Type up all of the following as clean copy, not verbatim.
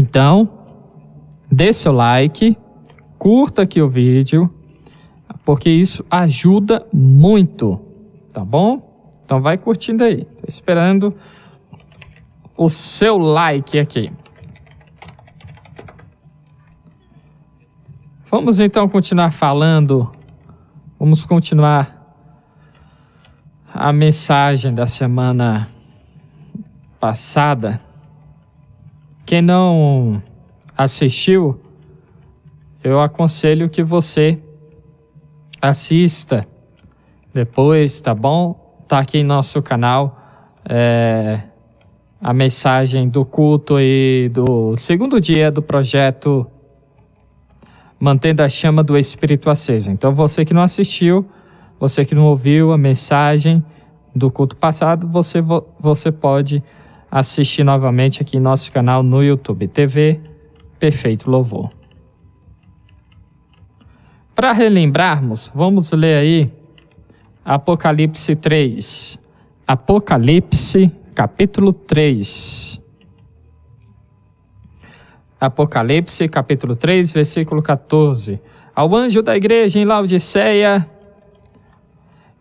Então, dê seu like, curta aqui o vídeo, porque isso ajuda muito, tá bom? Então vai curtindo aí, tô esperando o seu like aqui. Vamos então continuar falando, vamos continuar a mensagem da semana passada. Quem não assistiu, eu aconselho que você assista depois, tá bom? Tá aqui em nosso canal a mensagem do culto e do segundo dia do projeto Mantendo a Chama do Espírito Acesa. Então você que não assistiu, você que não ouviu a mensagem do culto passado, você pode assistir novamente aqui em nosso canal no YouTube, TV Perfeito Louvor. Para relembrarmos, vamos ler aí Apocalipse 3. Apocalipse, capítulo 3. Apocalipse, capítulo 3, versículo 14. Ao anjo da igreja em Laodiceia,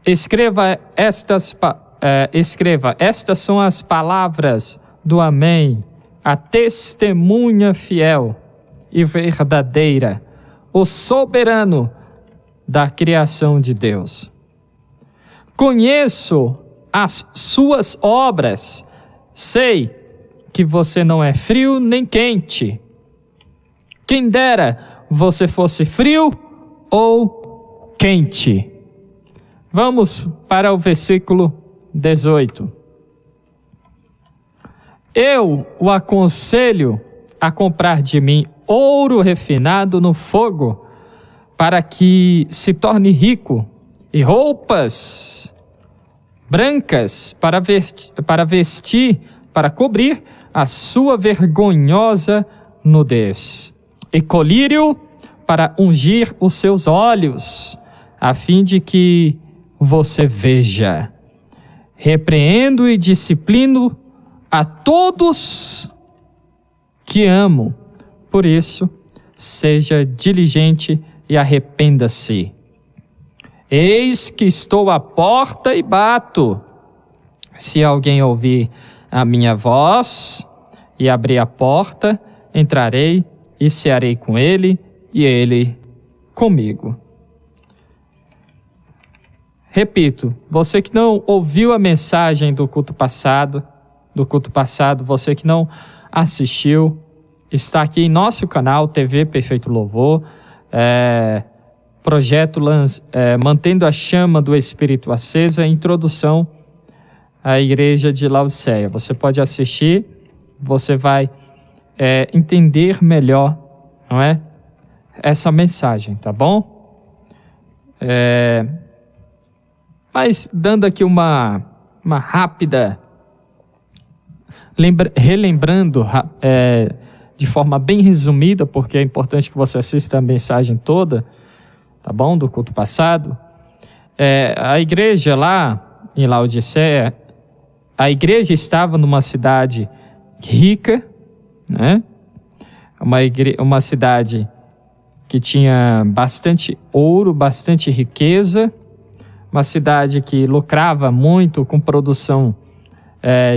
escreva, estas são as palavras do Amém, a testemunha fiel e verdadeira, o soberano da criação de Deus. Conheço as suas obras, sei que você não é frio nem quente. Quem dera você fosse frio ou quente. Vamos para o versículo 18. Eu o aconselho a comprar de mim ouro refinado no fogo, para que se torne rico, e roupas brancas para vestir, para cobrir a sua vergonhosa nudez, e colírio para ungir os seus olhos, a fim de que você veja. Repreendo e disciplino a todos que amo. Por isso, seja diligente e arrependa-se. Eis que estou à porta e bato. Se alguém ouvir a minha voz e abrir a porta, entrarei e cearei com ele e ele comigo. Repito, você que não ouviu a mensagem do culto passado, você que não assistiu, está aqui em nosso canal TV Perfeito Louvor, projeto Mantendo a Chama do Espírito Acesa, introdução à igreja de Laodiceia. Você pode assistir, você vai entender melhor, não é? Essa mensagem, tá bom? Mas dando aqui uma rápida, relembrando de forma bem resumida, porque é importante que você assista a mensagem toda, tá bom? Do culto passado. A igreja lá em Laodiceia, a igreja estava numa cidade rica, né? Uma cidade que tinha bastante ouro, bastante riqueza, uma cidade que lucrava muito com produção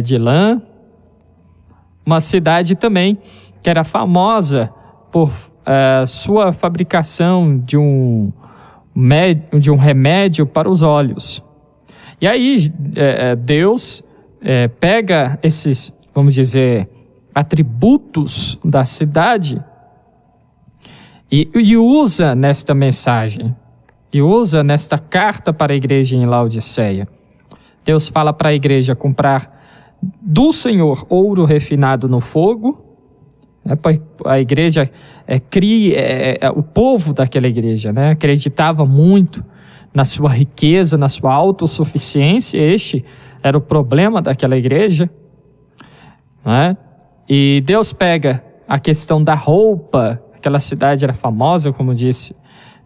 de lã, uma cidade também que era famosa por sua fabricação de um remédio para os olhos. E aí Deus pega esses, vamos dizer, atributos da cidade e usa nesta mensagem, e usa nesta carta para a igreja em Laodiceia. Deus fala para a igreja comprar do Senhor ouro refinado no fogo. A igreja o povo daquela igreja, né, acreditava muito na sua riqueza, na sua autossuficiência. Este era o problema daquela igreja, né? E Deus pega a questão da roupa. Aquela cidade era famosa, como disse,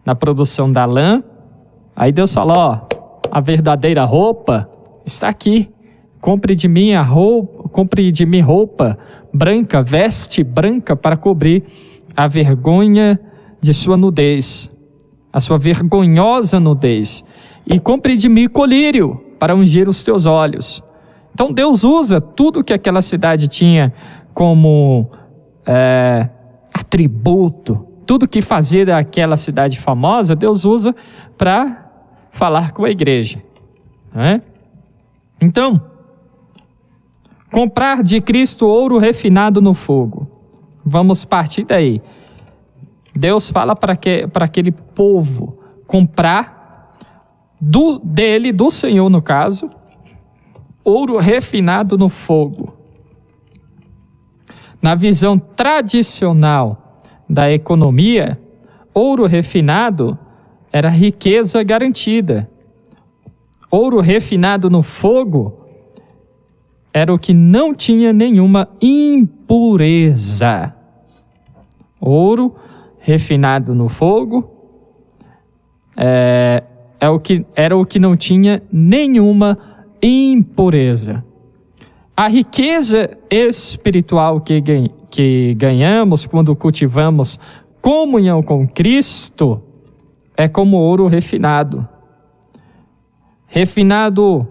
na produção da lã. Aí Deus fala, a verdadeira roupa está aqui. Compre de mim roupa branca, veste branca para cobrir a vergonha de sua nudez, a sua vergonhosa nudez. E compre de mim colírio para ungir os teus olhos. Então Deus usa tudo que aquela cidade tinha como atributo, tudo que fazia daquela cidade famosa, Deus usa para falar com a igreja. Não é? Então, comprar de Cristo ouro refinado no fogo. Vamos partir daí. Deus fala para aquele povo comprar dele, do Senhor no caso, ouro refinado no fogo. Na visão tradicional da economia, ouro refinado era riqueza garantida. Ouro refinado no fogo era o que não tinha nenhuma impureza. Ouro refinado no fogo era o que não tinha nenhuma impureza. A riqueza espiritual que ganhamos quando cultivamos comunhão com Cristo é como ouro refinado. Refinado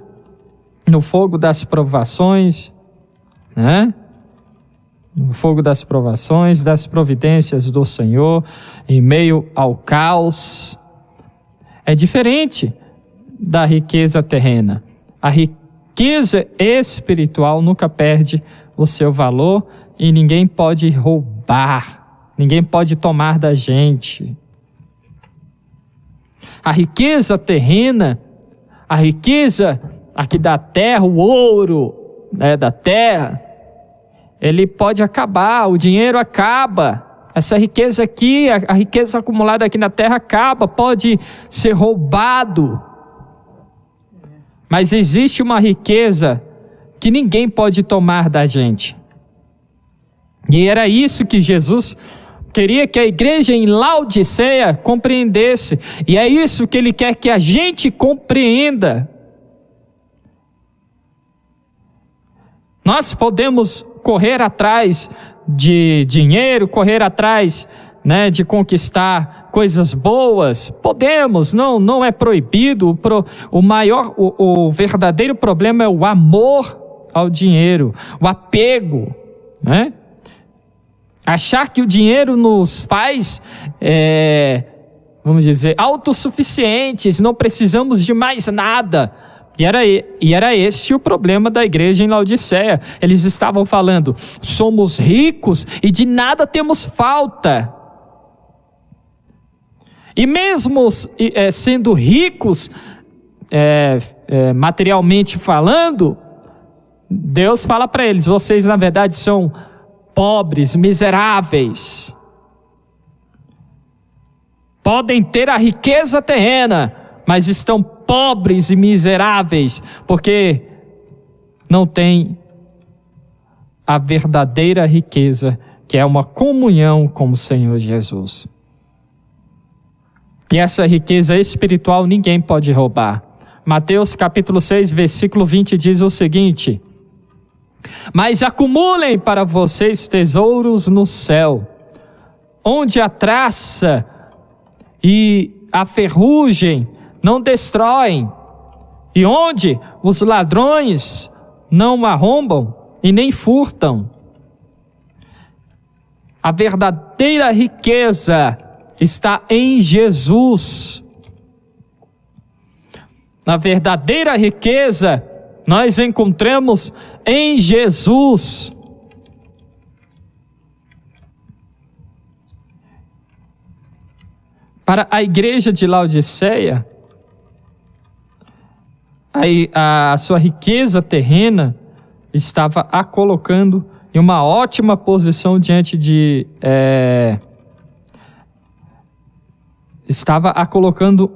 no fogo das provações, né? No fogo das provações, das providências do Senhor, em meio ao caos. É diferente da riqueza terrena. A riqueza espiritual nunca perde o seu valor e ninguém pode roubar, ninguém pode tomar da gente. A riqueza terrena, a riqueza aqui da terra, o ouro, né, da terra, ele pode acabar, o dinheiro acaba. Essa riqueza aqui, a riqueza acumulada aqui na terra acaba, pode ser roubado. Mas existe uma riqueza que ninguém pode tomar da gente. E era isso que Jesus queria que a igreja em Laodiceia compreendesse. E é isso que ele quer que a gente compreenda. Nós podemos correr atrás de dinheiro, correr atrás, né, de conquistar coisas boas. Podemos, não é proibido. O verdadeiro problema é o amor ao dinheiro, o apego, né? Achar que o dinheiro nos faz, vamos dizer, autossuficientes, não precisamos de mais nada. E era este o problema da igreja em Laodiceia. Eles estavam falando, somos ricos e de nada temos falta. E mesmo sendo ricos, materialmente falando, Deus fala para eles, vocês na verdade são pobres, miseráveis. Podem ter a riqueza terrena, mas estão pobres e miseráveis, porque não têm a verdadeira riqueza, que é uma comunhão com o Senhor Jesus. E essa riqueza espiritual ninguém pode roubar. Mateus capítulo 6, versículo 20 diz o seguinte: mas acumulem para vocês tesouros no céu, onde a traça e a ferrugem não destroem, e onde os ladrões não arrombam e nem furtam. A verdadeira riqueza está em Jesus. Na verdadeira riqueza nós encontramos em Jesus. Para a igreja de Laodiceia, a sua riqueza terrena estava a colocando em uma ótima posição diante de... estava a colocando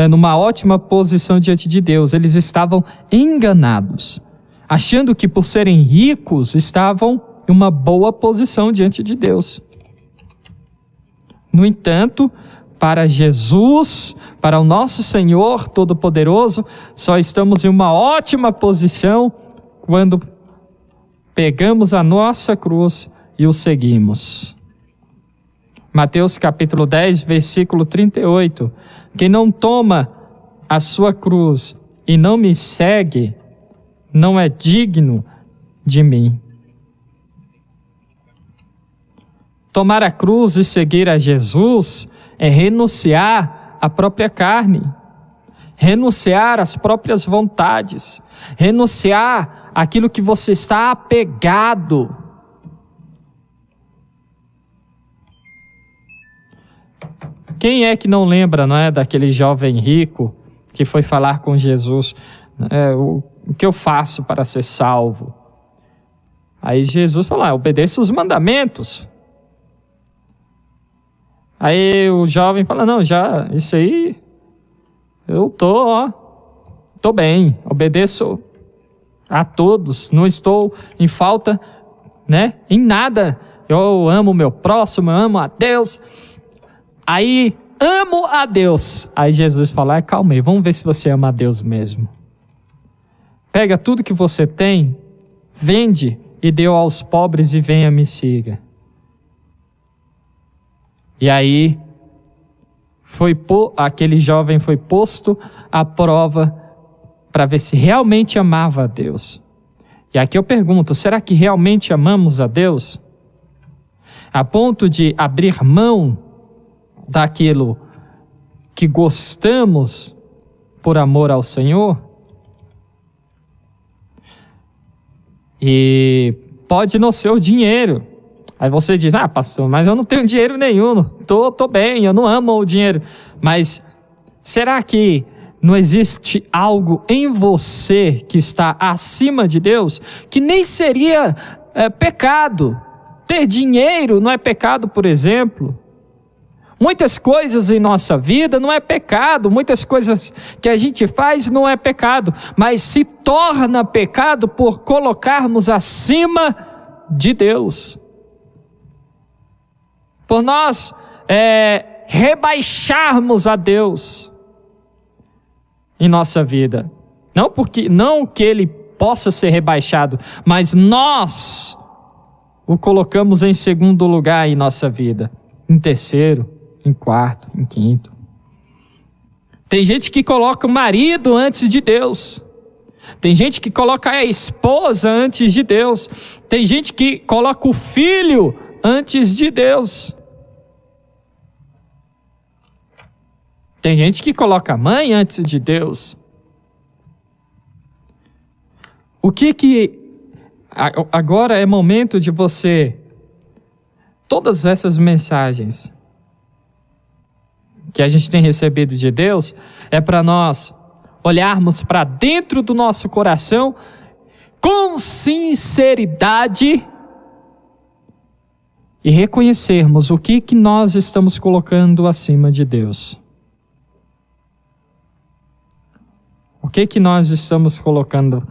numa ótima posição diante de Deus. Eles estavam enganados, achando que por serem ricos estavam em uma boa posição diante de Deus. No entanto, para Jesus, para o nosso Senhor Todo-Poderoso, só estamos em uma ótima posição quando pegamos a nossa cruz e o seguimos. Mateus capítulo 10, versículo 38. Quem não toma a sua cruz e não me segue, não é digno de mim. Tomar a cruz e seguir a Jesus é renunciar à própria carne, renunciar às próprias vontades, renunciar àquilo que você está apegado. Quem é que não lembra, não é, daquele jovem rico que foi falar com Jesus, o que eu faço para ser salvo? Aí Jesus falou, obedeça os mandamentos. Aí o jovem fala, não, já, isso aí, eu tô bem, obedeço a todos, não estou em falta, né, em nada. Eu amo o meu próximo, eu amo a Deus. Aí, amo a Deus. Aí Jesus fala, calma aí, vamos ver se você ama a Deus mesmo. Pega tudo que você tem, vende e dê aos pobres e venha me siga. E aí, aquele jovem foi posto à prova para ver se realmente amava a Deus. E aqui eu pergunto, será que realmente amamos a Deus? A ponto de abrir mão daquilo que gostamos por amor ao Senhor? E pode não ser o dinheiro. Aí você diz, pastor, mas eu não tenho dinheiro nenhum, tô bem, eu não amo o dinheiro. Mas será que não existe algo em você que está acima de Deus, que nem seria pecado? Ter dinheiro não é pecado, por exemplo. Muitas coisas em nossa vida não é pecado, muitas coisas que a gente faz não é pecado, mas se torna pecado por colocarmos acima de Deus. Por nós rebaixarmos a Deus em nossa vida. Não que Ele possa ser rebaixado, mas nós o colocamos em segundo lugar em nossa vida, em terceiro, em quarto, em quinto. Tem gente que coloca o marido antes de Deus. Tem gente que coloca a esposa antes de Deus. Tem gente que coloca o filho antes de Deus. Tem gente que coloca a mãe antes de Deus. Agora é momento de você, todas essas mensagens que a gente tem recebido de Deus, é para nós olharmos para dentro do nosso coração com sinceridade e reconhecermos o que nós estamos colocando acima de Deus. O que nós estamos colocando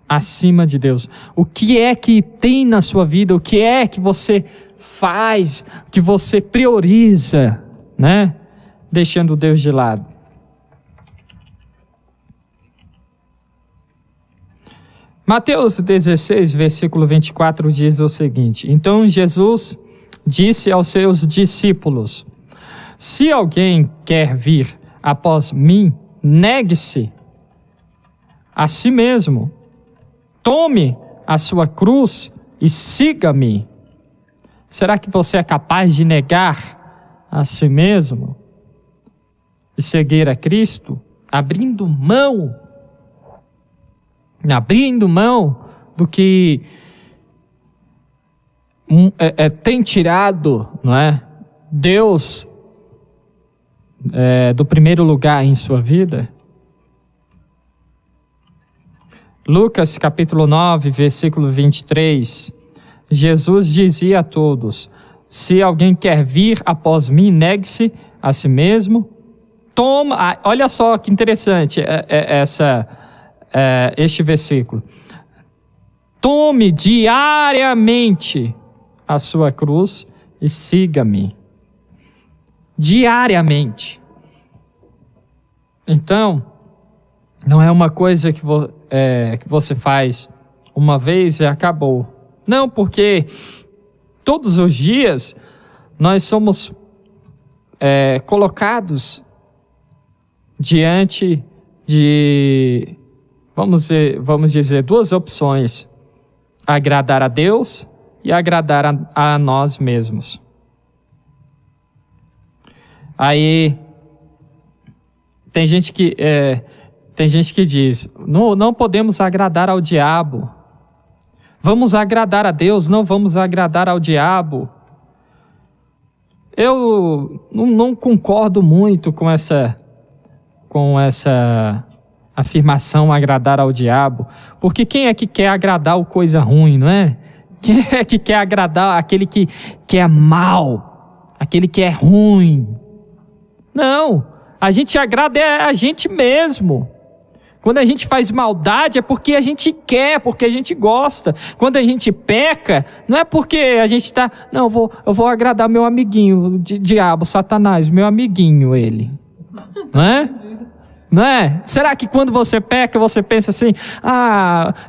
acima de Deus? O que é que tem na sua vida? O que é que você faz, que você prioriza, né? Deixando Deus de lado. Mateus 16, versículo 24 diz o seguinte: Então Jesus disse aos seus discípulos: Se alguém quer vir após mim, negue-se a si mesmo, tome a sua cruz e siga-me. Será que você é capaz de negar a si mesmo e seguir a Cristo, abrindo mão do que tem tirado, não é, Deus do primeiro lugar em sua vida? Lucas capítulo 9, versículo 23, Jesus dizia a todos: se alguém quer vir após mim, negue-se a si mesmo, olha só que interessante este versículo. Tome diariamente a sua cruz e siga-me. Diariamente. Então, não é uma coisa que você faz uma vez e acabou. Não, porque todos os dias nós somos colocados diante de, vamos dizer, duas opções: agradar a Deus e agradar a nós mesmos. Aí tem gente que diz: não podemos agradar ao diabo. Vamos agradar a Deus, não vamos agradar ao diabo. Eu não concordo muito com essa afirmação, agradar ao diabo, porque quem é que quer agradar o coisa ruim, não é? Quem é que quer agradar aquele que é mal, aquele que é ruim? Não, a gente agrada a gente mesmo. Quando a gente faz maldade é porque a gente quer, porque a gente gosta. Quando a gente peca, não é porque a gente está... Não, eu vou agradar meu amiguinho, diabo, Satanás, meu amiguinho, ele. Não é? Não é? Será que quando você peca, você pensa assim: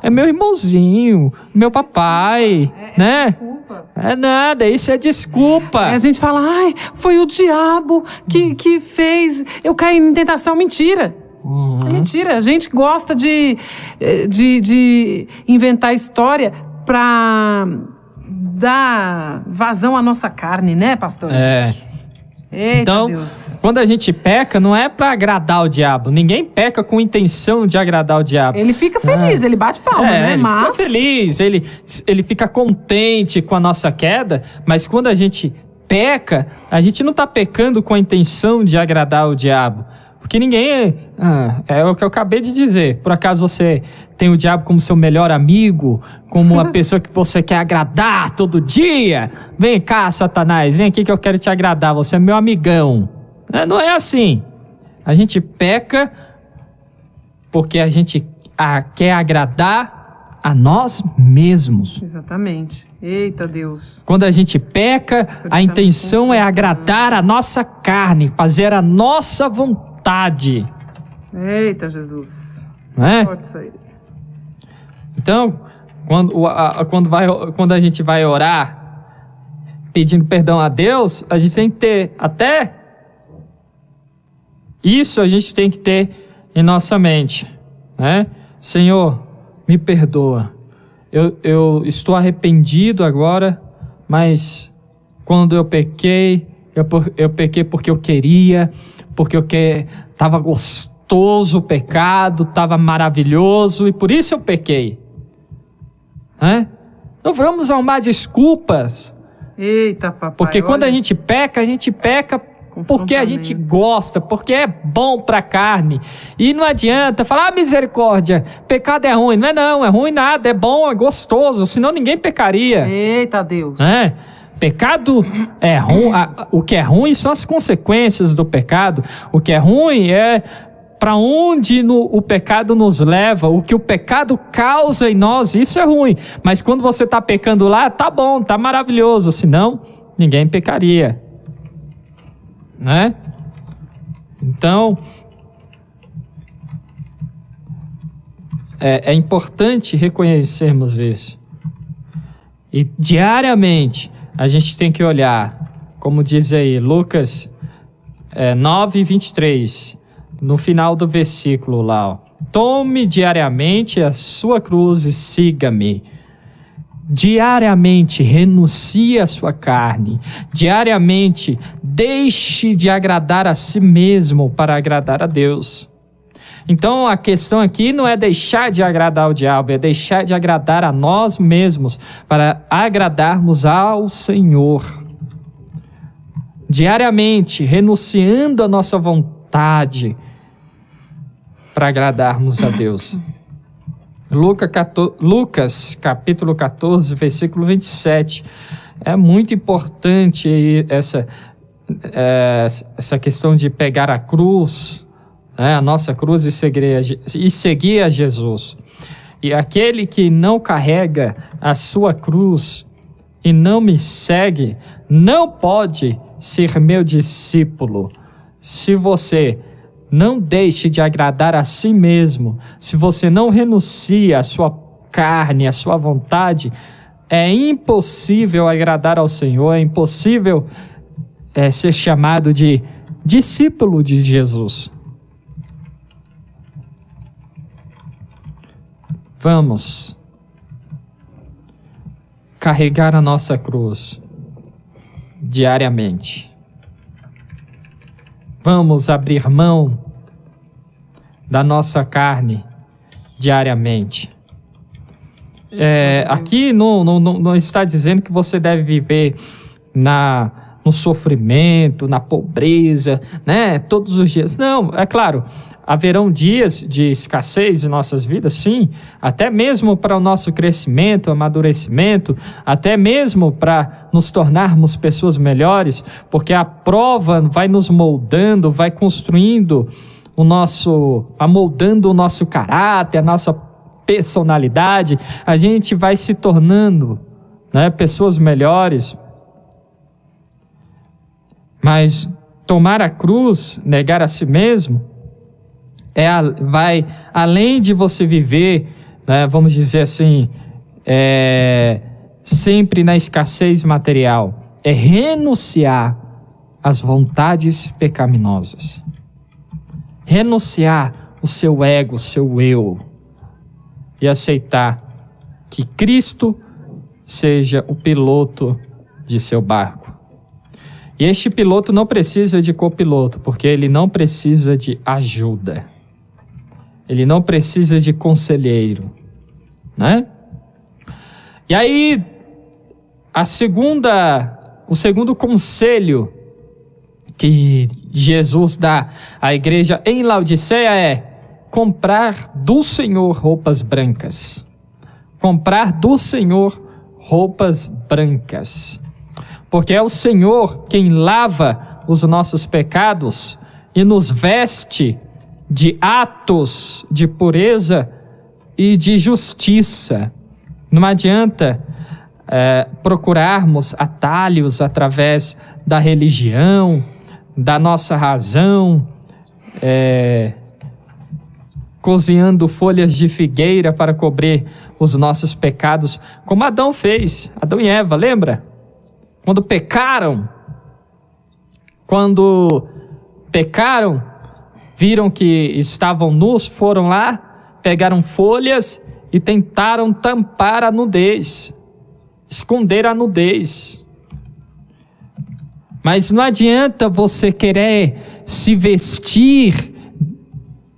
é meu irmãozinho, meu papai, né? Desculpa. É nada, isso é desculpa. A gente fala: foi o diabo que fez eu cair em tentação. Mentira. É mentira. A gente gosta de inventar história para dar vazão à nossa carne, né, pastor? Eita, então, Deus. Quando a gente peca, não é para agradar o diabo. Ninguém peca com intenção de agradar o diabo. Ele fica feliz, ele bate palma, né? Ele fica feliz, ele fica contente com a nossa queda, mas quando a gente peca, a gente não está pecando com a intenção de agradar o diabo. Porque ninguém... é o que eu acabei de dizer. Por acaso você tem o diabo como seu melhor amigo? Como uma pessoa que você quer agradar todo dia? Vem cá, Satanás, vem aqui que eu quero te agradar. Você é meu amigão. Não é assim. A gente peca porque a gente quer agradar a nós mesmos. Exatamente. Eita, Deus. Quando a gente peca, a intenção é agradar a nossa carne, fazer a nossa vontade. Eita, Jesus. Não é? Pode isso aí. Então, quando a gente vai orar pedindo perdão a Deus, a gente tem que ter até isso, a gente tem que ter em nossa mente, né? Senhor, me perdoa. Eu estou arrependido agora, mas quando eu pequei, eu pequei porque eu queria, porque estava gostoso o pecado, estava maravilhoso, e por isso eu pequei. Não vamos arrumar desculpas. Eita, papai. Porque quando a gente peca porque a gente gosta, porque é bom para a carne. E não adianta falar: misericórdia, pecado é ruim. Não é ruim nada, é bom, é gostoso, senão ninguém pecaria. Eita, Deus. Pecado é ruim, o que é ruim são as consequências do pecado. O que é ruim é para onde o pecado nos leva, o que o pecado causa em nós, isso é ruim. Mas quando você está pecando lá, tá bom, tá maravilhoso, senão ninguém pecaria. Né? Então, é importante reconhecermos isso. E diariamente a gente tem que olhar, como diz aí Lucas 9:23, no final do versículo lá, ó: tome diariamente a sua cruz e siga-me. Diariamente renuncie à sua carne. Diariamente deixe de agradar a si mesmo para agradar a Deus. Então a questão aqui não é deixar de agradar o diabo, é deixar de agradar a nós mesmos para agradarmos ao Senhor. Diariamente renunciando à nossa vontade para agradarmos a Deus. Lucas capítulo 14, versículo 27. É muito importante essa questão de pegar a cruz, a nossa cruz, e seguir a Jesus. E aquele que não carrega a sua cruz e não me segue, não pode ser meu discípulo. Se você não deixe de agradar a si mesmo, se você não renuncia à sua carne, à sua vontade, É impossível agradar ao Senhor, é impossível ser chamado de discípulo de Jesus. Vamos carregar a nossa cruz diariamente. Vamos abrir mão da nossa carne diariamente. Aqui não está dizendo que você deve viver no sofrimento, na pobreza, né? Todos os dias. Não, é claro, haverão dias de escassez em nossas vidas, sim, até mesmo para o nosso crescimento, amadurecimento, até mesmo para nos tornarmos pessoas melhores, porque a prova vai nos moldando, vai construindo amoldando o nosso caráter, a nossa personalidade, a gente vai se tornando, né, pessoas melhores. Mas tomar a cruz, negar a si mesmo, vai além de você viver, né, vamos dizer assim, sempre na escassez material. É renunciar às vontades pecaminosas. Renunciar o seu ego, o seu eu. E aceitar que Cristo seja o piloto de seu barco. E este piloto não precisa de copiloto, porque ele não precisa de ajuda. Ele não precisa de conselheiro, né? E aí, o segundo conselho que Jesus dá à igreja em Laodiceia é comprar do Senhor roupas brancas. Comprar do Senhor roupas brancas. Porque é o Senhor quem lava os nossos pecados e nos veste de atos de pureza e de justiça. Não adianta procurarmos atalhos através da religião, da nossa razão, cozinhando folhas de figueira para cobrir os nossos pecados, como Adão fez, Adão e Eva, lembra? Quando pecaram, viram que estavam nus, foram lá, pegaram folhas e tentaram tampar a nudez, esconder a nudez. Mas não adianta você querer se vestir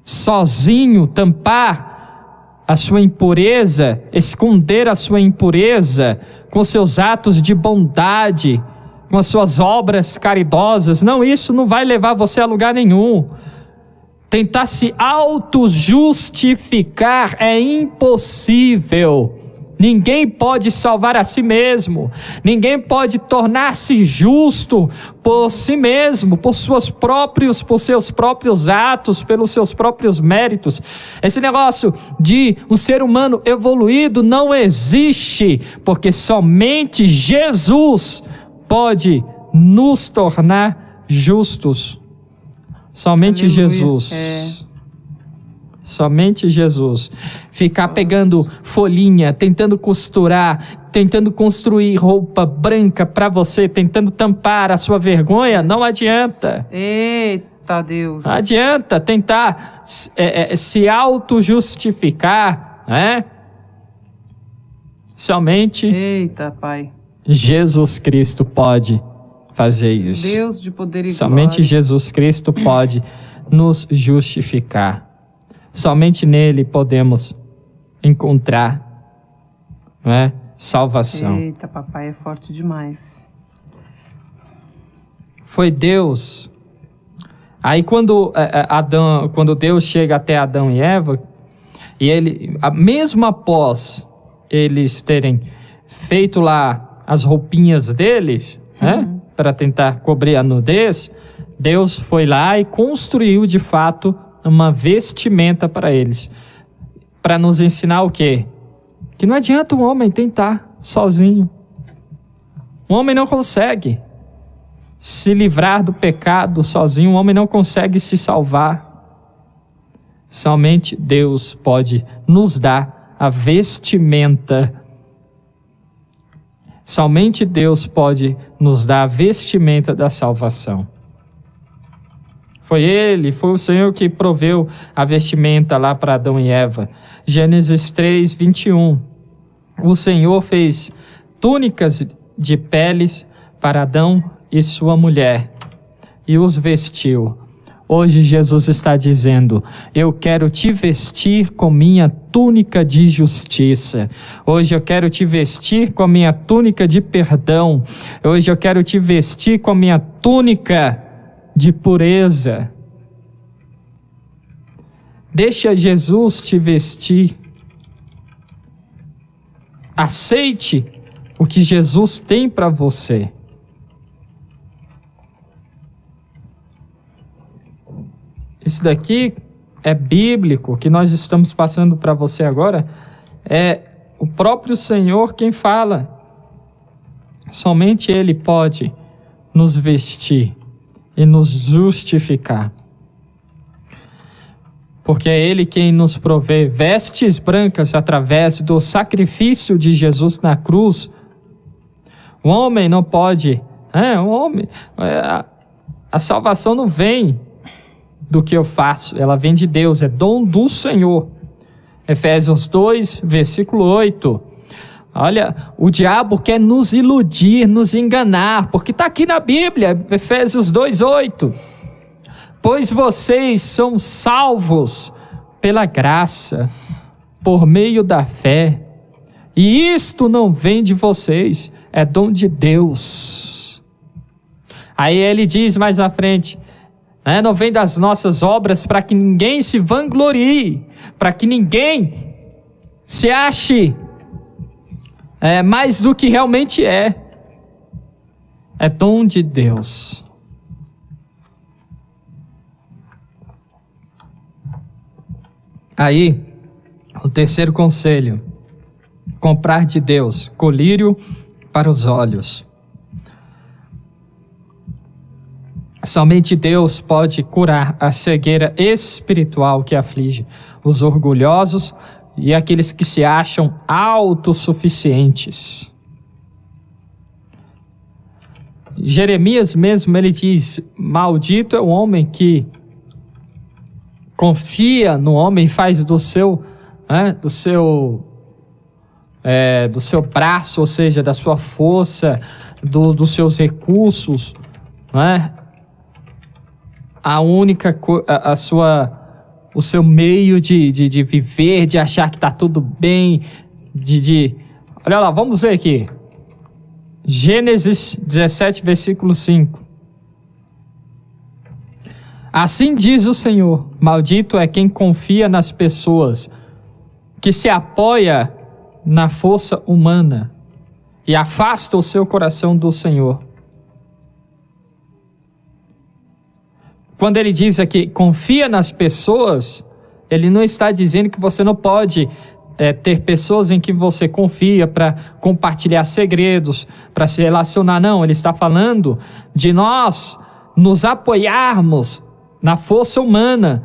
sozinho, tampar a sua impureza, esconder a sua impureza com seus atos de bondade, com as suas obras caridosas. Não, isso não vai levar você a lugar nenhum. Tentar se auto-justificar é impossível. Ninguém pode salvar a si mesmo. Ninguém pode tornar-se justo por si mesmo, por seus próprios atos, pelos seus próprios méritos. Esse negócio de um ser humano evoluído não existe, porque somente Jesus pode nos tornar justos. Somente Aleluia. Jesus. Somente Jesus. Ficar pegando folhinha, tentando costurar, tentando construir roupa branca para você, tentando tampar a sua vergonha, não adianta. Eita Deus. Não adianta tentar se auto-justificar, né? Somente Eita, Pai. Jesus Cristo pode fazer isso. Deus de poder e Somente glória. Jesus Cristo pode nos justificar. Somente nele podemos encontrar, não é, salvação. Eita, papai, é forte demais. Foi Deus. Aí quando Deus chega até Adão e Eva, e mesmo após eles terem feito lá as roupinhas deles, né, para tentar cobrir a nudez, Deus foi lá e construiu de fato uma vestimenta para eles, para nos ensinar o quê? Que não adianta um homem tentar sozinho. O homem não consegue se livrar do pecado sozinho, o homem não consegue se salvar. Somente Deus pode nos dar a vestimenta Somente Deus pode nos dar a vestimenta da salvação. Foi o Senhor que proveu a vestimenta lá para Adão e Eva. Gênesis 3, 21. O Senhor fez túnicas de peles para Adão e sua mulher e os vestiu. Hoje Jesus está dizendo: eu quero te vestir com minha túnica de justiça. Hoje eu quero te vestir com a minha túnica de perdão. Hoje eu quero te vestir com a minha túnica de pureza. Deixa Jesus te vestir. Aceite o que Jesus tem para você. Isso daqui é bíblico, o que nós estamos passando para você agora é o próprio Senhor quem fala. Somente Ele pode nos vestir e nos justificar. Porque é Ele quem nos provê vestes brancas através do sacrifício de Jesus na cruz. O homem não pode, a salvação não vem do que eu faço, ela vem de Deus, é dom do Senhor. Efésios 2, versículo 8. Olha, o diabo quer nos iludir, nos enganar, porque está aqui na Bíblia, Efésios 2, 8. Pois vocês são salvos pela graça, por meio da fé, e isto não vem de vocês, é dom de Deus. Aí ele diz mais à frente, não vem das nossas obras para que ninguém se vanglorie, para que ninguém se ache mais do que realmente é. É dom de Deus. Aí, o terceiro conselho: comprar de Deus colírio para os olhos. Somente Deus pode curar a cegueira espiritual que aflige os orgulhosos e aqueles que se acham autossuficientes. Jeremias mesmo, ele diz: maldito é o homem que confia no homem, faz do seu braço, ou seja, da sua força, dos seus recursos, o seu meio de viver, de achar que está tudo bem, olha lá, vamos ver aqui, Gênesis 17, versículo 5. Assim diz o Senhor: maldito é quem confia nas pessoas, que se apoia na força humana e afasta o seu coração do Senhor. Quando ele diz aqui, confia nas pessoas, ele não está dizendo que você não pode ter pessoas em que você confia para compartilhar segredos, para se relacionar. Não, ele está falando de nós nos apoiarmos na força humana,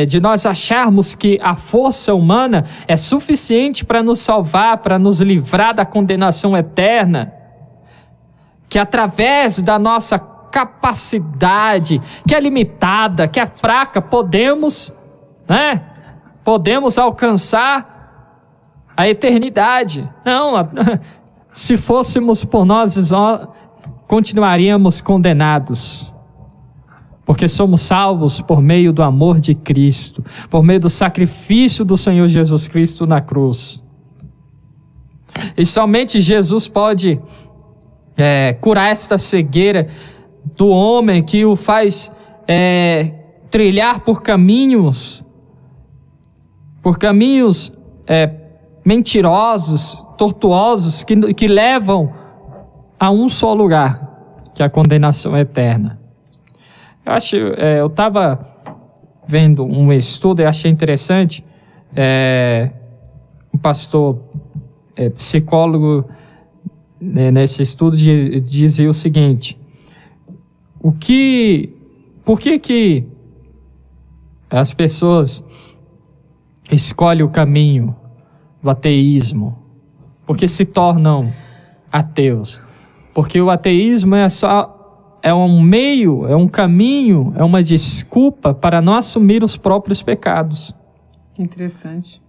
de nós acharmos que a força humana é suficiente para nos salvar, para nos livrar da condenação eterna, que através da nossa capacidade, que é limitada, que é fraca, podemos alcançar a eternidade. Não, se fôssemos por nós, continuaríamos condenados. Porque somos salvos por meio do amor de Cristo, por meio do sacrifício do Senhor Jesus Cristo na cruz. E somente Jesus pode curar esta cegueira do homem, que o faz trilhar por caminhos mentirosos, tortuosos, que levam a um só lugar, que é a condenação eterna. Eu estava vendo um estudo e achei interessante. Um pastor psicólogo, nesse estudo, dizia o seguinte: por que as pessoas escolhem o caminho do ateísmo? Porque se tornam ateus. Porque o ateísmo é um meio, é um caminho, é uma desculpa para não assumir os próprios pecados. Interessante.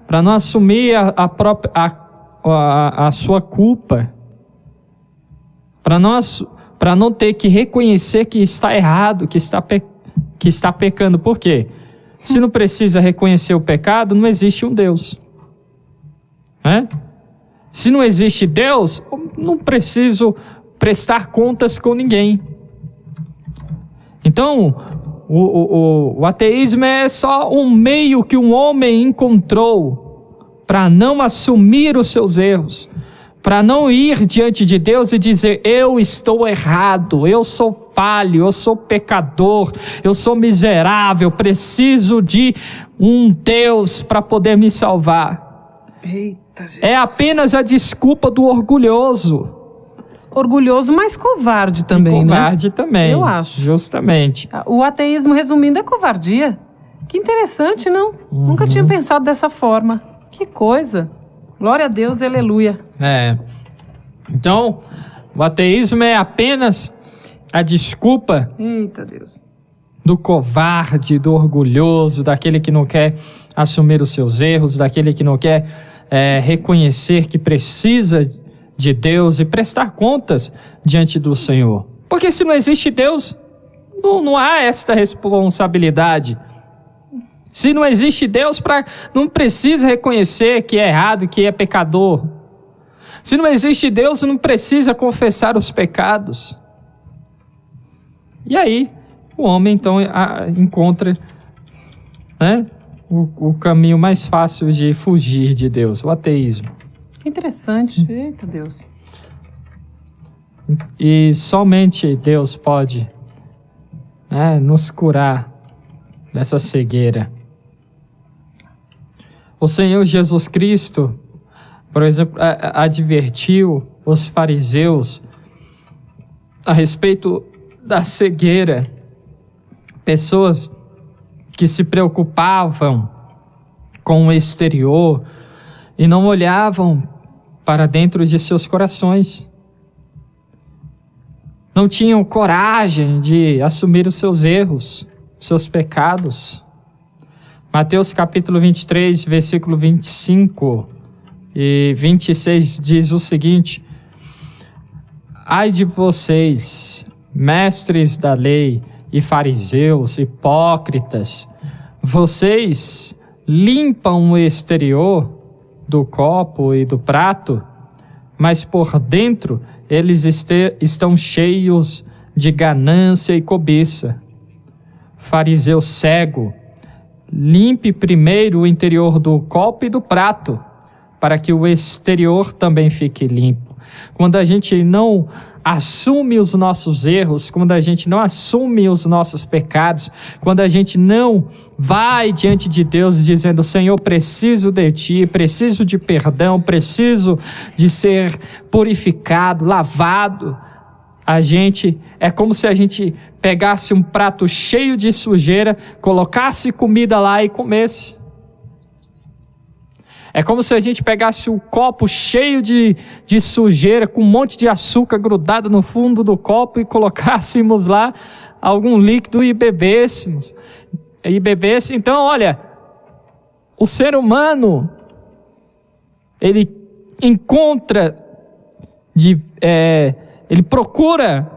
Para não assumir a sua culpa. Para não ter que reconhecer que está errado, que está pecando. Por quê? Se não precisa reconhecer o pecado, não existe um Deus. Se não existe Deus, não preciso prestar contas com ninguém. Então, o ateísmo é só um meio que um homem encontrou para não assumir os seus erros, para não ir diante de Deus e dizer: eu estou errado, eu sou falho, eu sou pecador, eu sou miserável, preciso de um Deus para poder me salvar. Eita, Jesus. É apenas a desculpa do orgulhoso. Orgulhoso, mas covarde também, covarde, né? Também. Eu acho. Justamente. O ateísmo, resumindo, é covardia. Que interessante, não? Nunca tinha pensado dessa forma. Que coisa. Glória a Deus e aleluia. Então, o ateísmo é apenas a desculpa Eita Deus. do covarde, do orgulhoso, daquele que não quer assumir os seus erros, daquele que não quer reconhecer que precisa de Deus e prestar contas diante do Senhor. Porque se não existe Deus, não há esta responsabilidade. Se não existe Deus, não precisa reconhecer que é errado, que é pecador. Se não existe Deus, não precisa confessar os pecados. E aí, o homem então encontra o caminho mais fácil de fugir de Deus, o ateísmo. Que interessante. Eita Deus. E somente Deus pode nos curar dessa cegueira. O Senhor Jesus Cristo, por exemplo, advertiu os fariseus a respeito da cegueira. Pessoas que se preocupavam com o exterior e não olhavam para dentro de seus corações. Não tinham coragem de assumir os seus erros, seus pecados. Mateus capítulo 23, versículo 25 e 26 diz o seguinte: ai de vocês, mestres da lei e fariseus, hipócritas, vocês limpam o exterior do copo e do prato, mas por dentro eles estão cheios de ganância e cobiça. Fariseu cego, limpe primeiro o interior do copo e do prato, para que o exterior também fique limpo. Quando a gente não assume os nossos erros, quando a gente não assume os nossos pecados, quando a gente não vai diante de Deus dizendo: Senhor, preciso de Ti, preciso de perdão, preciso de ser purificado, lavado, é como se a gente pegasse um prato cheio de sujeira, colocasse comida lá e comesse. É como se a gente pegasse um copo cheio de sujeira, com um monte de açúcar grudado no fundo do copo e colocássemos lá algum líquido e bebêssemos. Então, olha, o ser humano, ele encontra, ele procura,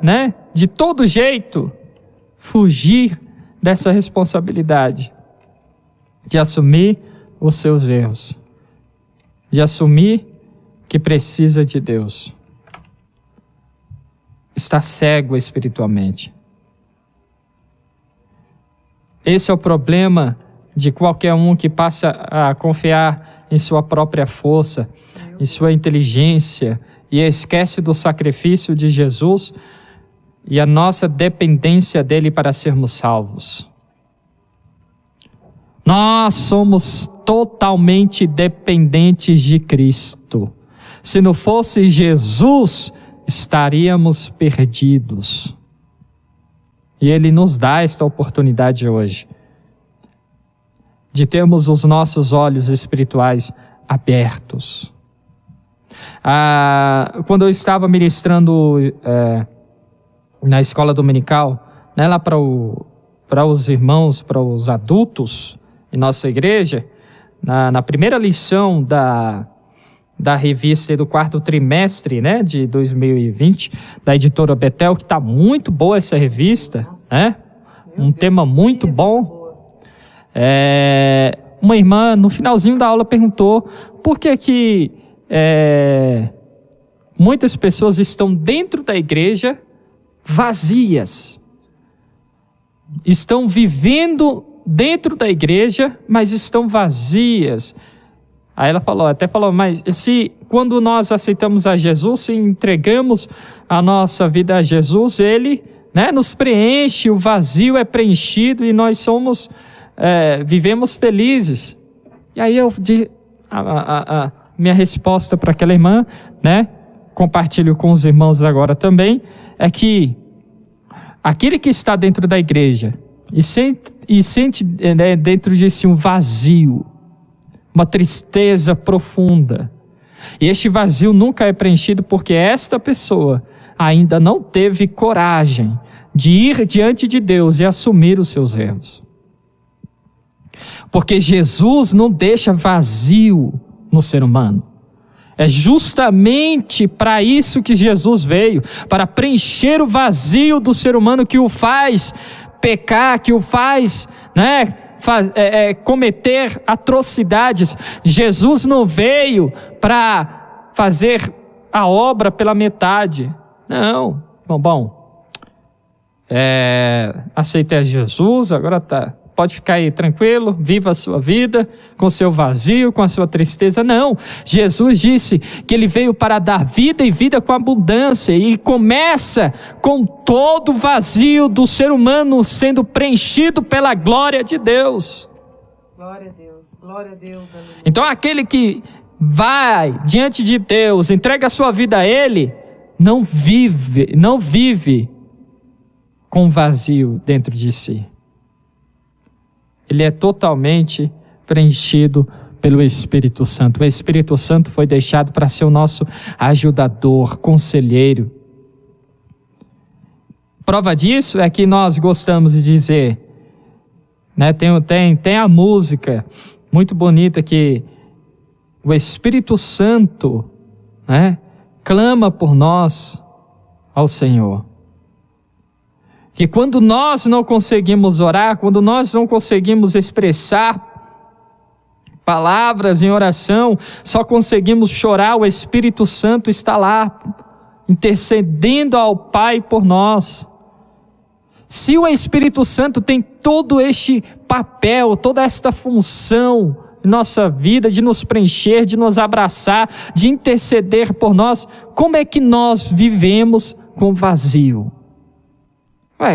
de todo jeito, fugir dessa responsabilidade de assumir os seus erros, de assumir que precisa de Deus. Está cego espiritualmente. Esse é o problema de qualquer um que passa a confiar em sua própria força, em sua inteligência, e esquece do sacrifício de Jesus e a nossa dependência dele para sermos salvos. Nós somos totalmente dependentes de Cristo. Se não fosse Jesus, estaríamos perdidos. E Ele nos dá esta oportunidade hoje de termos os nossos olhos espirituais abertos. Quando eu estava ministrando na escola dominical, né, lá para os irmãos, para os adultos em nossa igreja, na primeira lição da revista do quarto trimestre, né, de 2020, da editora Betel, que está muito boa essa revista, né? Um tema muito bom. Uma irmã, no finalzinho da aula, perguntou por que muitas pessoas estão dentro da igreja vazias. Estão vivendo dentro da igreja, mas estão vazias. Aí ela falou, mas se quando nós aceitamos a Jesus, se entregamos a nossa vida a Jesus, Ele, né, nos preenche, o vazio é preenchido e nós vivemos felizes. E aí a minha resposta para aquela irmã, né, compartilho com os irmãos agora também, é que aquele que está dentro da igreja e sente dentro de si um vazio, uma tristeza profunda, e este vazio nunca é preenchido porque esta pessoa ainda não teve coragem de ir diante de Deus e assumir os seus erros. Porque Jesus não deixa vazio no ser humano. É justamente para isso que Jesus veio, para preencher o vazio do ser humano que o faz pecar, que o faz, né, cometer atrocidades. Jesus não veio para fazer a obra pela metade. Não. Aceitei a Jesus, agora pode ficar aí tranquilo, viva a sua vida com seu vazio, com a sua tristeza. Não, Jesus disse que Ele veio para dar vida e vida com abundância, e começa com todo o vazio do ser humano sendo preenchido pela glória de Deus. Glória a Deus, glória a Deus. Aleluia. Então aquele que vai diante de Deus, entrega a sua vida a Ele, não vive com vazio dentro de si. Ele é totalmente preenchido pelo Espírito Santo. O Espírito Santo foi deixado para ser o nosso ajudador, conselheiro. Prova disso é que nós gostamos de dizer, né, tem a música muito bonita que o Espírito Santo, né, clama por nós ao Senhor. Que quando nós não conseguimos orar, quando nós não conseguimos expressar palavras em oração, só conseguimos chorar, o Espírito Santo está lá, intercedendo ao Pai por nós. Se o Espírito Santo tem todo este papel, toda esta função em nossa vida, de nos preencher, de nos abraçar, de interceder por nós, como é que nós vivemos com vazio?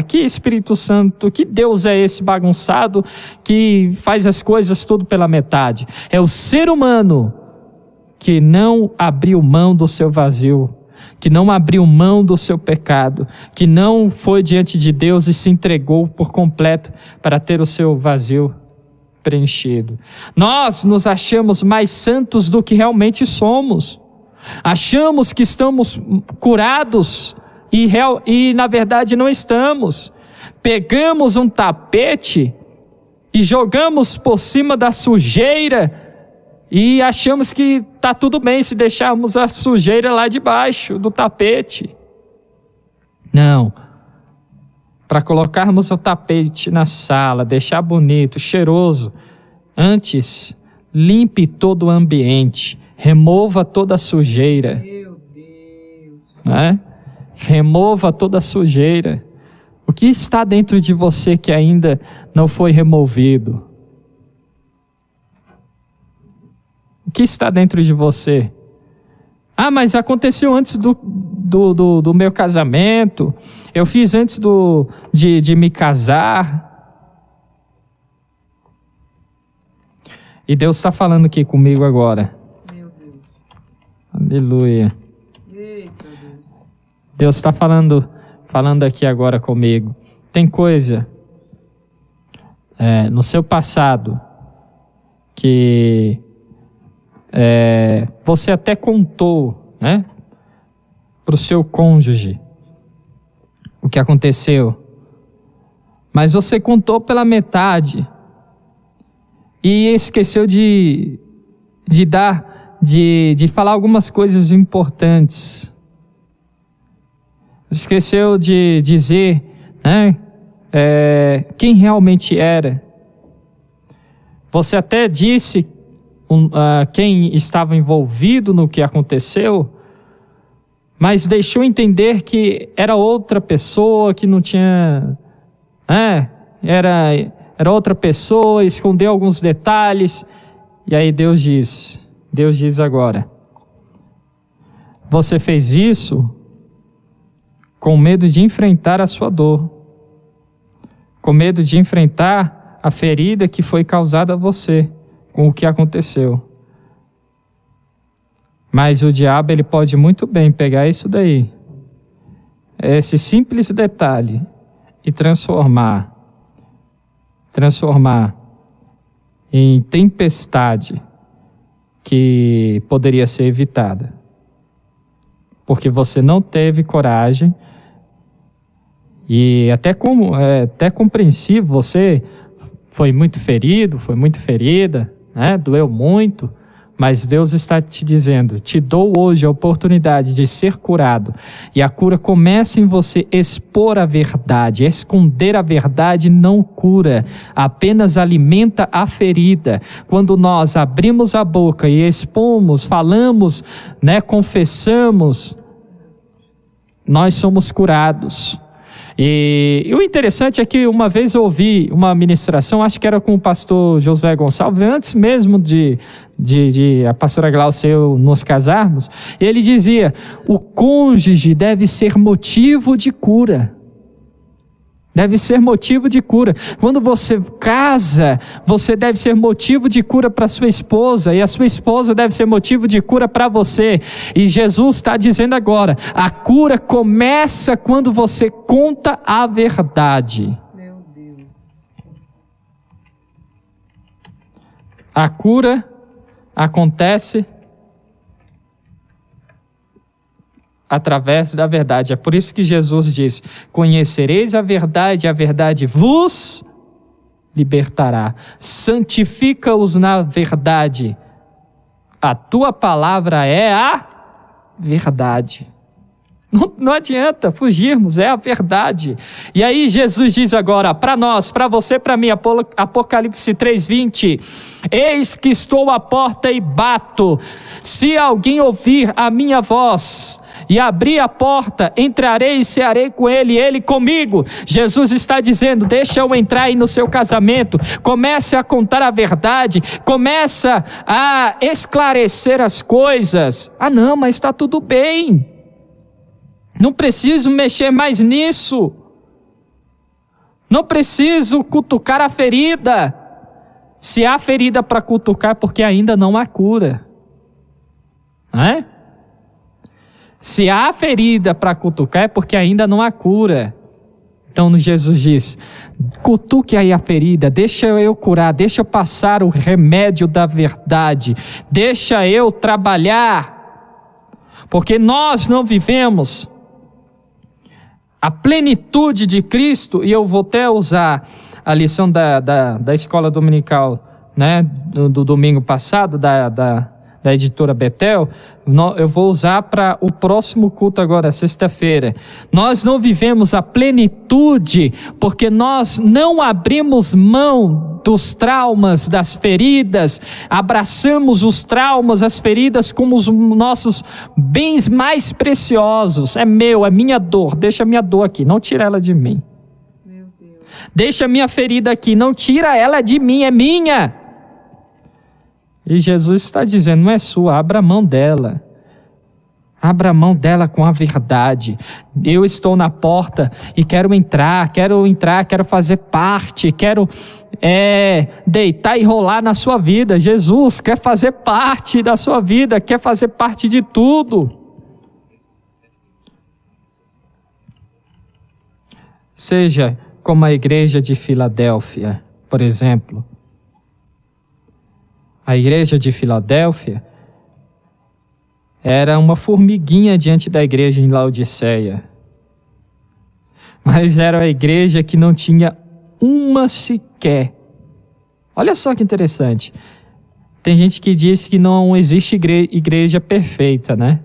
Que Espírito Santo, que Deus é esse bagunçado que faz as coisas tudo pela metade? É o ser humano que não abriu mão do seu vazio, que não abriu mão do seu pecado, que não foi diante de Deus e se entregou por completo para ter o seu vazio preenchido. Nós nos achamos mais santos do que realmente somos. Achamos que estamos curados e na verdade não estamos. Pegamos um tapete e jogamos por cima da sujeira e achamos que está tudo bem se deixarmos a sujeira lá debaixo do tapete. Não. Para colocarmos o tapete na sala, deixar bonito, cheiroso, antes limpe todo o ambiente, remova toda a sujeira. Meu Deus. Né? Remova toda a sujeira. O que está dentro de você que ainda não foi removido? O que está dentro de você? Mas aconteceu antes do meu casamento. Eu fiz antes de me casar. E Deus está falando aqui comigo agora. Meu Deus. Aleluia. Eita Deus. Deus está falando aqui agora comigo. Tem coisa no seu passado que Você até contou, né, para o seu cônjuge o que aconteceu, mas você contou pela metade e esqueceu de falar algumas coisas importantes. Esqueceu de dizer, né, quem realmente era. Você até disse quem estava envolvido no que aconteceu, mas deixou entender que era outra pessoa, que não tinha... Era outra pessoa, escondeu alguns detalhes. E aí Deus diz agora: você fez isso com medo de enfrentar a sua dor, com medo de enfrentar a ferida que foi causada a você com o que aconteceu. Mas o diabo, ele pode muito bem pegar isso daí, esse simples detalhe, e transformar em tempestade que poderia ser evitada, porque você não teve coragem. E até compreensível, você foi muito ferido, foi muito ferida, né? Doeu muito, mas Deus está te dizendo: te dou hoje a oportunidade de ser curado. E a cura começa em você expor a verdade. Esconder a verdade não cura, apenas alimenta a ferida. Quando nós abrimos a boca e expomos, falamos, né, confessamos, nós somos curados. E o interessante é que uma vez eu ouvi uma ministração, acho que era com o pastor Josué Gonçalves, antes mesmo de a pastora Glaucia e eu nos casarmos, ele dizia: o cônjuge deve ser motivo de cura. Deve ser motivo de cura. Quando você casa, você deve ser motivo de cura para sua esposa, e a sua esposa deve ser motivo de cura para você. E Jesus está dizendo agora: a cura começa quando você conta a verdade. Meu Deus. A cura acontece através da verdade. É por isso que Jesus diz: conhecereis a verdade vos libertará. Santifica-os na verdade. A tua palavra é a verdade. Não adianta fugirmos, é a verdade. E aí Jesus diz agora para nós, para você, para mim, Apocalipse 3:20: eis que estou à porta e bato. Se alguém ouvir a minha voz e abrir a porta, entrarei e cearei com ele e ele comigo. Jesus está dizendo: deixa eu entrar aí no seu casamento. Comece a contar a verdade, começa a esclarecer as coisas. Ah não, mas está tudo bem, não preciso mexer mais nisso, não preciso cutucar a ferida. Se há ferida para cutucar, porque ainda não há cura, não é? Se há ferida para cutucar, é porque ainda não há cura. Então Jesus diz: cutuque aí a ferida, deixa eu curar, deixa eu passar o remédio da verdade, deixa eu trabalhar, porque nós não vivemos a plenitude de Cristo. E eu vou até usar a lição da escola dominical, né, do domingo passado, da editora Betel. Eu vou usar para o próximo culto agora, sexta-feira. Nós não vivemos a plenitude porque nós não abrimos mão dos traumas, das feridas, abraçamos os traumas, as feridas como os nossos bens mais preciosos. É meu, é minha dor, deixa a minha dor aqui, não tira ela de mim. Meu Deus. Deixa a minha ferida aqui, não tira ela de mim, é minha. E Jesus está dizendo: não é sua, abra mão dela. Abra mão dela com a verdade. Eu estou na porta e quero entrar, quero fazer parte, quero deitar e rolar na sua vida. Jesus quer fazer parte da sua vida, quer fazer parte de tudo. Seja como a igreja de Filadélfia, por exemplo. A igreja de Filadélfia era uma formiguinha diante da igreja em Laodiceia. Mas era a igreja que não tinha uma sequer. Olha só que interessante. Tem gente que diz que não existe igreja perfeita, né?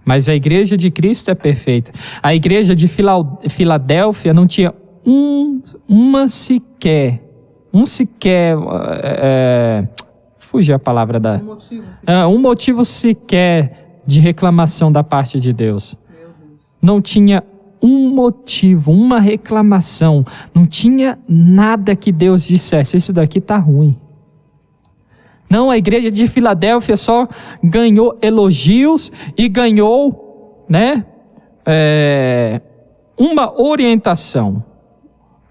Mas a igreja de Cristo é perfeita. A igreja de Filadélfia não tinha um motivo sequer de reclamação da parte de Deus. Não tinha um motivo, uma reclamação. Não tinha nada que Deus dissesse, isso daqui está ruim. Não, a igreja de Filadélfia só ganhou elogios e ganhou, né, uma orientação.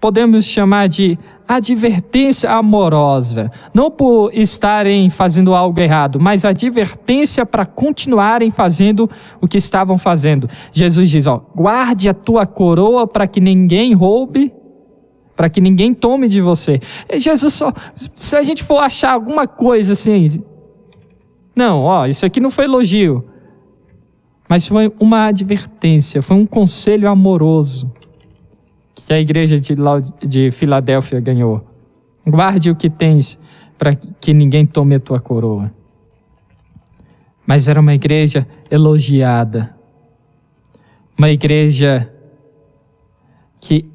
Podemos chamar de advertência amorosa. Não por estarem fazendo algo errado, mas advertência para continuarem fazendo o que estavam fazendo. Jesus diz, guarde a tua coroa para que ninguém roube, para que ninguém tome de você. Jesus se a gente for achar alguma coisa assim, não, isso aqui não foi elogio, mas foi uma advertência, foi um conselho amoroso que a igreja de Filadélfia ganhou. Guarde o que tens para que ninguém tome a tua coroa. Mas era uma igreja elogiada, uma igreja que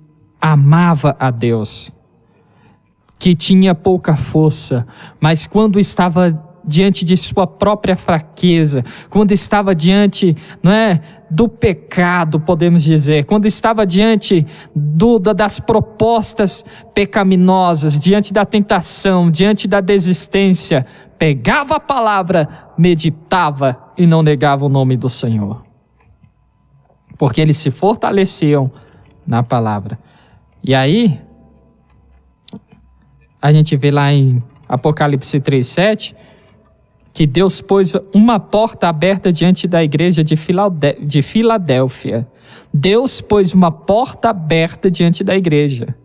amava a Deus, que tinha pouca força, mas quando estava diante de sua própria fraqueza, quando estava diante, do pecado, podemos dizer, quando estava diante das propostas pecaminosas, diante da tentação, diante da desistência, pegava a palavra, meditava e não negava o nome do Senhor, porque eles se fortaleciam na palavra. E aí, a gente vê lá em Apocalipse 3:7, que Deus pôs uma porta aberta diante da igreja de Filadélfia. Deus pôs uma porta aberta diante da igreja.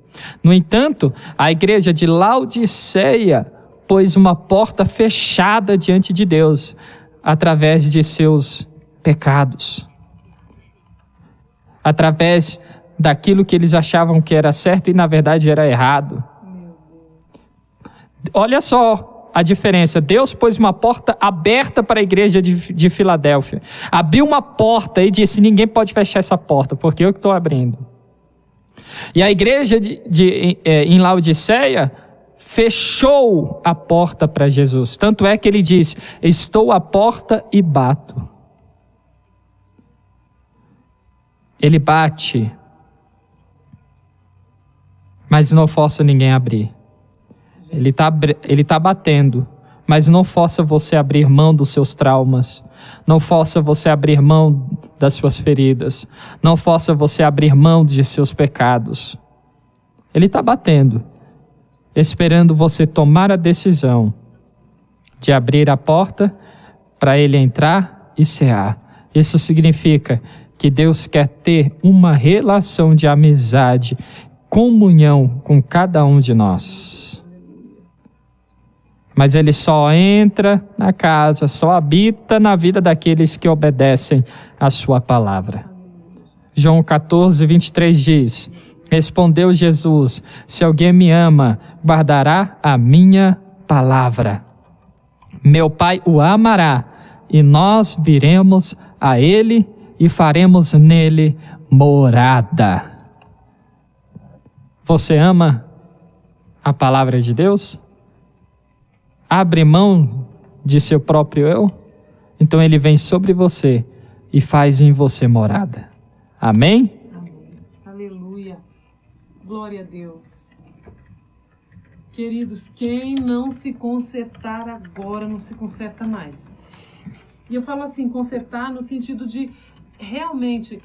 No entanto, a igreja de Laodiceia pôs uma porta fechada diante de Deus, através de seus pecados. Através daquilo que eles achavam que era certo e na verdade era errado. Olha só a diferença. Deus pôs uma porta aberta para a igreja de Filadélfia. Abriu uma porta e disse, ninguém pode fechar essa porta, porque eu que estou abrindo. E a igreja em Laodiceia fechou a porta para Jesus. Tanto é que ele diz, estou à porta e bato. Ele bate, mas não força ninguém a abrir. Ele tá batendo, mas não força você a abrir mão dos seus traumas. Não força você a abrir mão das suas feridas. Não força você a abrir mão de seus pecados. Ele está batendo, esperando você tomar a decisão de abrir a porta para ele entrar e cear. Isso significa que Deus quer ter uma relação de amizade, comunhão com cada um de nós. Mas ele só entra na casa, só habita na vida daqueles que obedecem a sua palavra. João 14:23 diz, respondeu Jesus, se alguém me ama, guardará a minha palavra. Meu Pai o amará, e nós viremos a ele e faremos nele morada. Você ama a palavra de Deus? Abre mão de seu próprio eu? Então ele vem sobre você e faz em você morada. Amém? Amém. Aleluia. Glória a Deus. Queridos, quem não se consertar agora não se conserta mais. E eu falo assim, consertar no sentido de realmente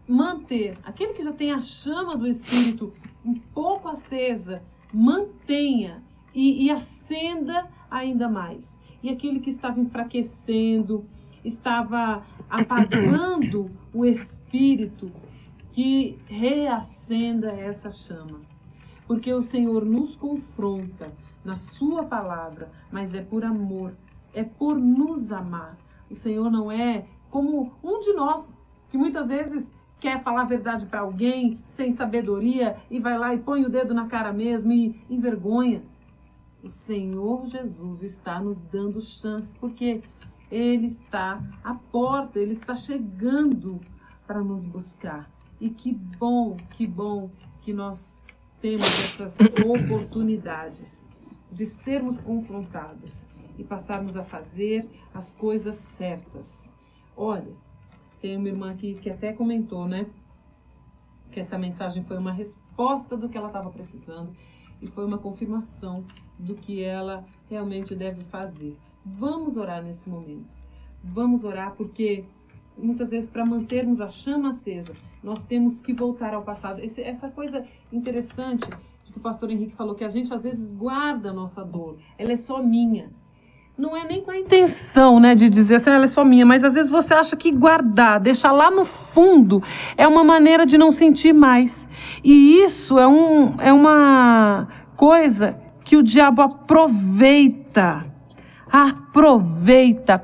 manter. Aquele que já tem a chama do Espírito um pouco acesa, mantenha e acenda ainda mais. E aquele que estava enfraquecendo, estava apagando o Espírito, que reacenda essa chama. Porque o Senhor nos confronta na sua palavra, mas é por amor, é por nos amar. O Senhor não é como um de nós, que muitas vezes quer falar a verdade para alguém sem sabedoria e vai lá e põe o dedo na cara mesmo e envergonha. O Senhor Jesus está nos dando chance, porque Ele está à porta, Ele está chegando para nos buscar. E que bom que nós temos essas oportunidades de sermos confrontados e passarmos a fazer as coisas certas. Olha, tem uma irmã aqui que até comentou, né? Que essa mensagem foi uma resposta do que ela estava precisando e foi uma confirmação do que ela realmente deve fazer. Vamos orar nesse momento. Vamos orar porque muitas vezes para mantermos a chama acesa, nós temos que voltar ao passado. Essa coisa interessante que o pastor Henrique falou, que a gente às vezes guarda a nossa dor. Ela é só minha. Não é nem com a intenção, né, de dizer assim, ela é só minha, mas às vezes você acha que guardar, deixar lá no fundo, é uma maneira de não sentir mais. E isso é uma coisa que o diabo aproveita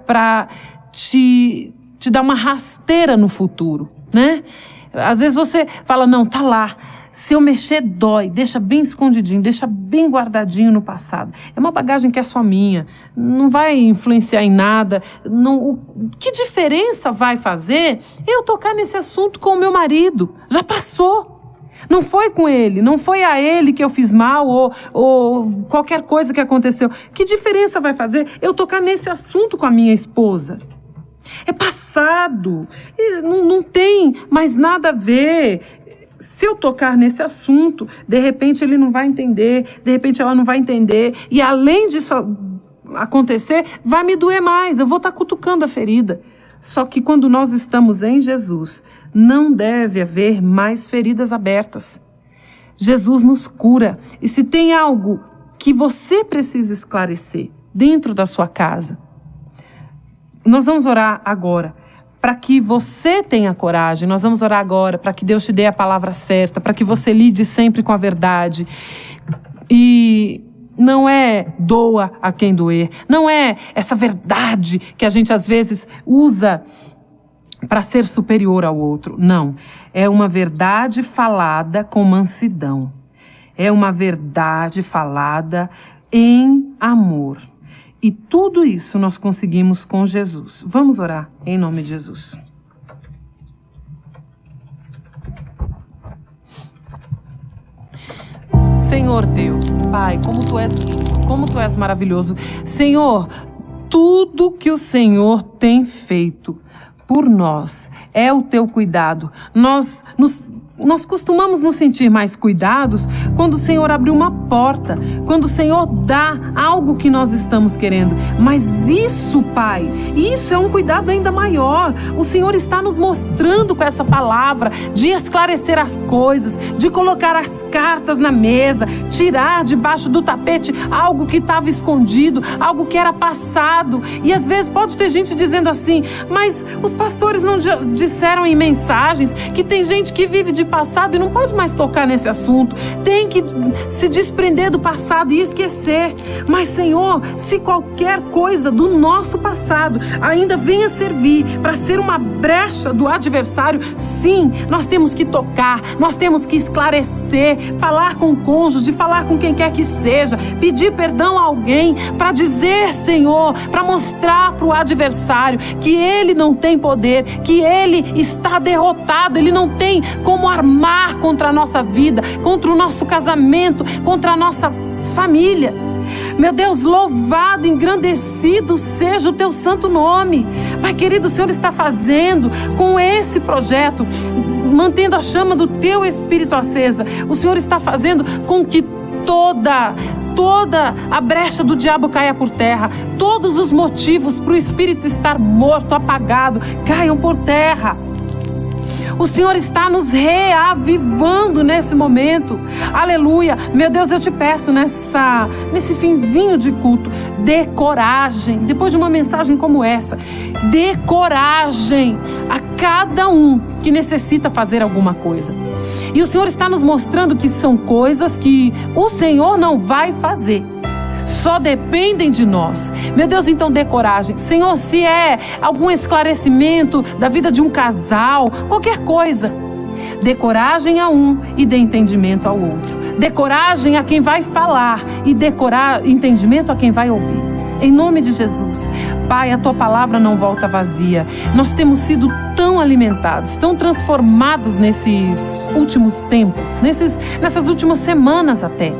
para te dar uma rasteira no futuro, né? Às vezes você fala, não, tá lá. Se eu mexer, dói. Deixa bem escondidinho, deixa bem guardadinho no passado. É uma bagagem que é só minha. Não vai influenciar em nada. Que diferença vai fazer eu tocar nesse assunto com o meu marido? Já passou. Não foi com ele, não foi a ele que eu fiz mal ou qualquer coisa que aconteceu. Que diferença vai fazer eu tocar nesse assunto com a minha esposa? É passado. Não tem mais nada a ver. Se eu tocar nesse assunto, de repente ele não vai entender, de repente ela não vai entender. E além disso acontecer, vai me doer mais. Eu vou estar cutucando a ferida. Só que quando nós estamos em Jesus, não deve haver mais feridas abertas. Jesus nos cura. E se tem algo que você precisa esclarecer dentro da sua casa, nós vamos orar agora para que você tenha coragem. Nós vamos orar agora para que Deus te dê a palavra certa, para que você lide sempre com a verdade. E não é doa a quem doer, não é essa verdade que a gente às vezes usa para ser superior ao outro. Não, é uma verdade falada com mansidão. É uma verdade falada em amor. E tudo isso nós conseguimos com Jesus. Vamos orar em nome de Jesus. Senhor Deus, Pai, como Tu és maravilhoso. Senhor, tudo que o Senhor tem feito por nós é o Teu cuidado. Nós costumamos nos sentir mais cuidados quando o Senhor abre uma porta, quando o Senhor dá algo que nós estamos querendo. Mas isso, Pai, isso é um cuidado ainda maior. O Senhor está nos mostrando com essa palavra de esclarecer as coisas, de colocar as cartas na mesa, tirar debaixo do tapete algo que estava escondido, algo que era passado. E às vezes pode ter gente dizendo assim, mas os pastores não disseram em mensagens que tem gente que vive de passado e não pode mais tocar nesse assunto. Tem que se desprender do passado e esquecer. Mas, Senhor, se qualquer coisa do nosso passado ainda venha servir para ser uma brecha do adversário, sim, nós temos que tocar, nós temos que esclarecer, falar com o cônjuge, falar com quem quer que seja, pedir perdão a alguém, para dizer, Senhor, para mostrar para o adversário que ele não tem poder, que ele está derrotado, ele não tem como armar contra a nossa vida, contra o nosso casamento, contra a nossa família. Meu Deus, louvado, engrandecido seja o Teu santo nome. Pai querido, o Senhor está fazendo com esse projeto, mantendo a chama do Teu Espírito acesa. O Senhor está fazendo com que toda a brecha do diabo caia por terra. Todos os motivos para o Espírito estar morto, apagado, caiam por terra. O Senhor está nos reavivando nesse momento. Aleluia. Meu Deus, eu te peço nesse finzinho de culto, dê coragem, depois de uma mensagem como essa, dê coragem a cada um que necessita fazer alguma coisa. E o Senhor está nos mostrando que são coisas que o Senhor não vai fazer. só dependem de nós. Meu Deus, então dê coragem. Senhor, se é algum esclarecimento da vida de um casal, qualquer coisa, dê coragem a um e dê entendimento ao outro. Dê coragem a quem vai falar e dê entendimento a quem vai ouvir. Em nome de Jesus. Pai, a Tua palavra não volta vazia. Nós temos sido tão alimentados, tão transformados nesses últimos tempos, nessas últimas semanas até.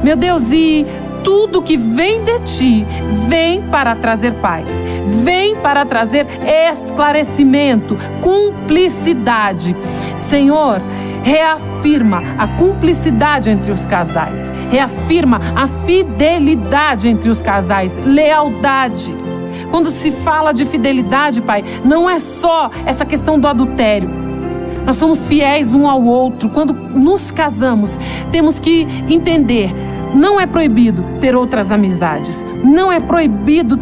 Meu Deus, e tudo que vem de Ti, vem para trazer paz, vem para trazer esclarecimento, cumplicidade. Senhor, reafirma a cumplicidade entre os casais, reafirma a fidelidade entre os casais, lealdade. Quando se fala de fidelidade, Pai, não é só essa questão do adultério. Nós somos fiéis um ao outro. Quando nos casamos, temos que entender, não é proibido ter outras amizades. Não é proibido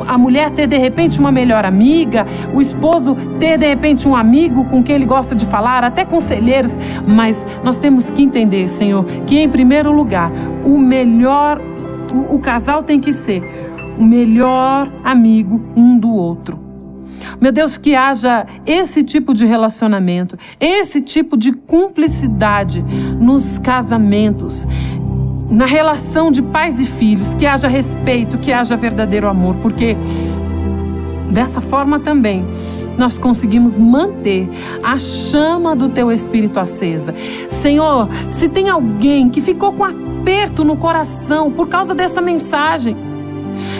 a mulher ter de repente uma melhor amiga, o esposo ter de repente um amigo com quem ele gosta de falar, até conselheiros. Mas nós temos que entender, Senhor, que em primeiro lugar, o casal tem que ser o melhor amigo um do outro. Meu Deus, que haja esse tipo de relacionamento, esse tipo de cumplicidade nos casamentos, na relação de pais e filhos, que haja respeito, que haja verdadeiro amor, porque dessa forma também nós conseguimos manter a chama do Teu Espírito acesa. Senhor, se tem alguém que ficou com aperto no coração por causa dessa mensagem,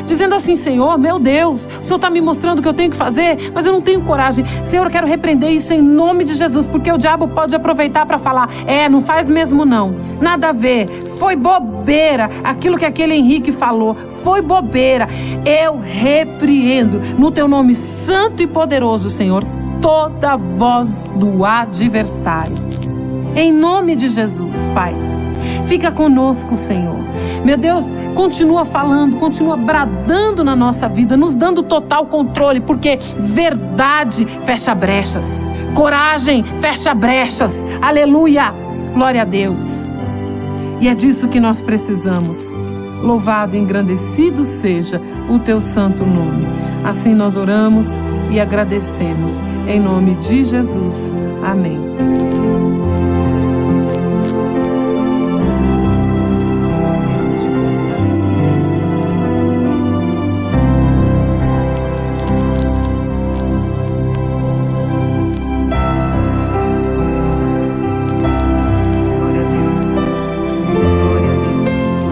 dizendo assim: Senhor, meu Deus, o Senhor está me mostrando o que eu tenho que fazer, mas eu não tenho coragem. Senhor, eu quero repreender isso em nome de Jesus, porque o diabo pode aproveitar para falar: não faz mesmo não, nada a ver, foi bobeira aquilo que aquele Henrique falou, foi bobeira. Eu repreendo no Teu nome santo e poderoso, Senhor, toda voz do adversário. Em nome de Jesus, Pai, fica conosco, Senhor. Meu Deus, continua falando, continua bradando na nossa vida, nos dando total controle, porque verdade fecha brechas, coragem fecha brechas. Aleluia, glória a Deus. E é disso que nós precisamos. Louvado e engrandecido seja o Teu santo nome. Assim nós oramos e agradecemos. Em nome de Jesus. Amém.